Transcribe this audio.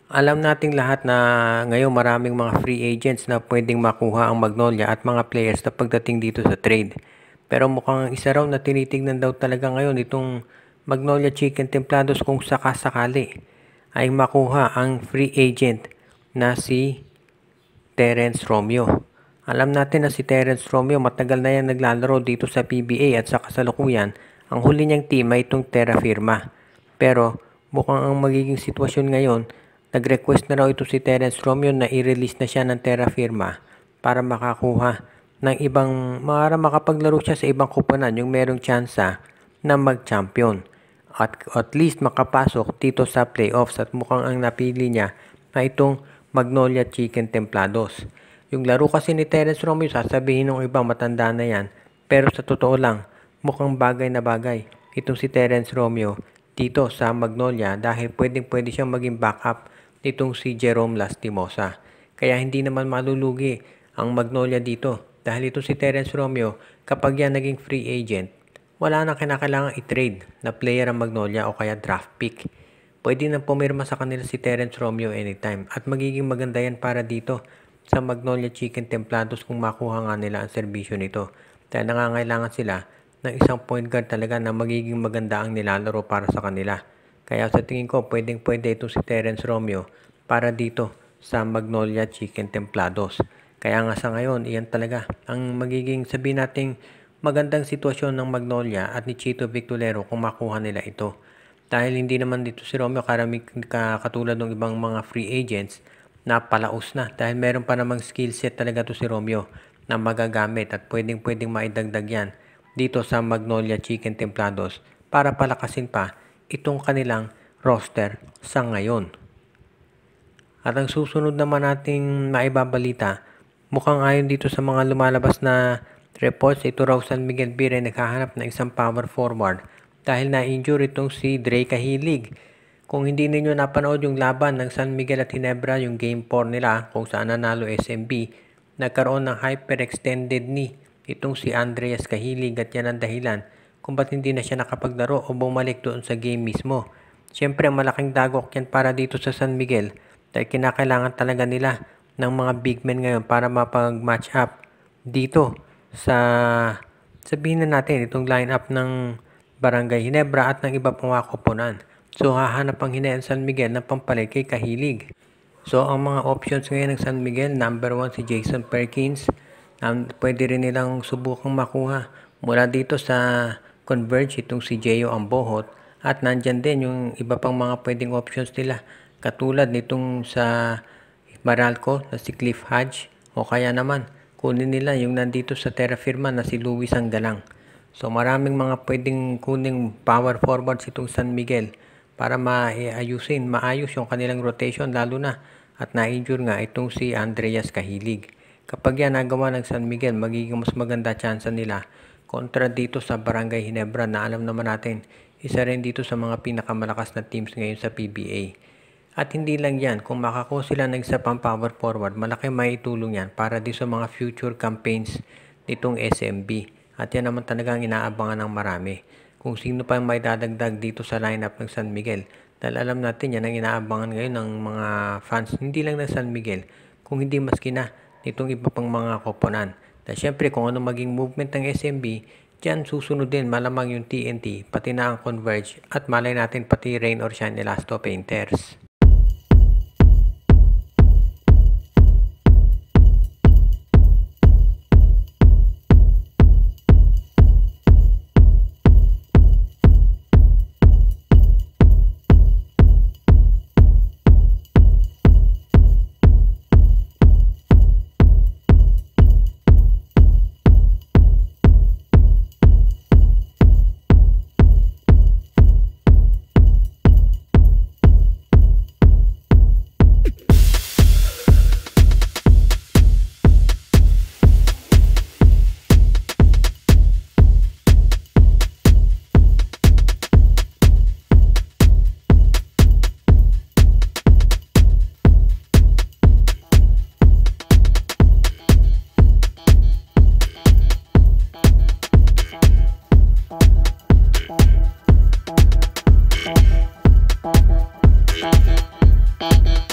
Alam nating lahat na ngayon maraming mga free agents na pwedeng makuha ang Magnolia at mga players na pagdating dito sa trade. Pero mukhang isa raw na tinitignan daw talaga ngayon itong Magnolia Chicken Templados kung sakasakali ay makuha ang free agent na si Terence Romeo. Alam natin na si Terence Romeo matagal na yan naglalaro dito sa PBA at sa kasalukuyan ang huli niyang team ay itong Terra Firma. Pero mukhang ang magiging sitwasyon ngayon, nag-request na raw ito si Terence Romeo na i-release na siya ng Terra Firma para makakuha ng ibang, makapaglaro siya sa ibang kuponan yung merong tsansa na mag-champion. At least makapasok dito sa playoffs at mukhang ang napili niya na itong Magnolia Chicken Templados. Yung laro kasi ni Terence Romeo, sasabihin ng ibang matanda na yan, pero sa totoo lang, mukhang bagay na bagay itong si Terence Romeo dito sa Magnolia dahil pwede siyang maging backup nitong si Jerome Lastimosa. Kaya hindi naman malulugi ang Magnolia dito dahil ito si Terence Romeo kapag yan naging free agent, wala na kinakailangan i-trade na player ang Magnolia o kaya draft pick. Pwede nang pumirma sa kanila si Terence Romeo anytime at magiging maganda yan para dito sa Magnolia Chicken Templados kung makuha nga nila ang serbisyo nito. Dahil nangangailangan sila ng isang point guard talaga na magiging maganda ang nilalaro para sa kanila. Kaya sa tingin ko pwede ito si Terence Romeo para dito sa Magnolia Chicken Templados. Kaya nga sa ngayon, iyan talaga ang magiging sabihin nating magandang sitwasyon ng Magnolia at ni Chito Victolero kung makuha nila ito. Dahil hindi naman dito si Romeo katulad ng ibang mga free agents na palaos na. Dahil meron pa namang skill set talaga to si Romeo na magagamit at pwedeng maidagdag yan dito sa Magnolia Chicken Templados para palakasin pa itong kanilang roster sa ngayon. At ang susunod naman nating maibabalita, mukhang ayon dito sa mga lumalabas na reports, ito raw San Miguel Beer ay naghahanap ng isang power forward dahil na-injure itong si Dre Cahilig. Kung hindi ninyo napanood yung laban ng San Miguel at Ginebra, yung game 4 nila kung saan nanalo SMB, nagkaroon ng hyperextended knee itong si Andreas Cahilig at yan ang dahilan kung ba't hindi na siya nakapaglaro o bumalik doon sa game mismo. Siyempre malaking dagok yan para dito sa San Miguel dahil kinakailangan talaga nila ng mga big men ngayon para mapag-match up dito sa sabihin na natin itong lineup ng Barangay Ginebra at ng iba pang mga koponan. So hahanap ang San Miguel ng pampalit kay Cahilig. So ang mga options ngayon ng San Miguel, number 1 si Jason Perkins. Pwede rin nilang subukang makuha mula dito sa Converge itong si Gio Ambohot at nandyan din yung iba pang mga pwedeng options nila katulad nitong sa Meralco na si Cliff Hodge o kaya naman kunin nila yung nandito sa Terra Firma na si Luis Anggalang. So maraming mga pwedeng kuning power forwards itong San Miguel para maayos yung kanilang rotation lalo na at na-injure nga itong si Andreas Cahilig. Kapag yan nagawa ng San Miguel, magiging mas maganda chance nila kontra dito sa Barangay Ginebra na alam naman natin, isa rin dito sa mga pinakamalakas na teams ngayon sa PBA. At hindi lang yan, kung makakuha sila ng isa pang power forward, malaki maitulong yan para di sa mga future campaigns nitong SMB. At yan naman talagang inaabangan ng marami. Kung sino pa yung may dadagdag dito sa lineup ng San Miguel. Dahil alam natin yan ang inaabangan ngayon ng mga fans, hindi lang ng San Miguel, kung hindi maski na nitong iba pang mga koponan. Dahil syempre kung ano maging movement ng SMB, dyan susunod din malamang yung TNT, pati na ang Converge, at malay natin pati Rain or Shine Elasto Painters. Thank you.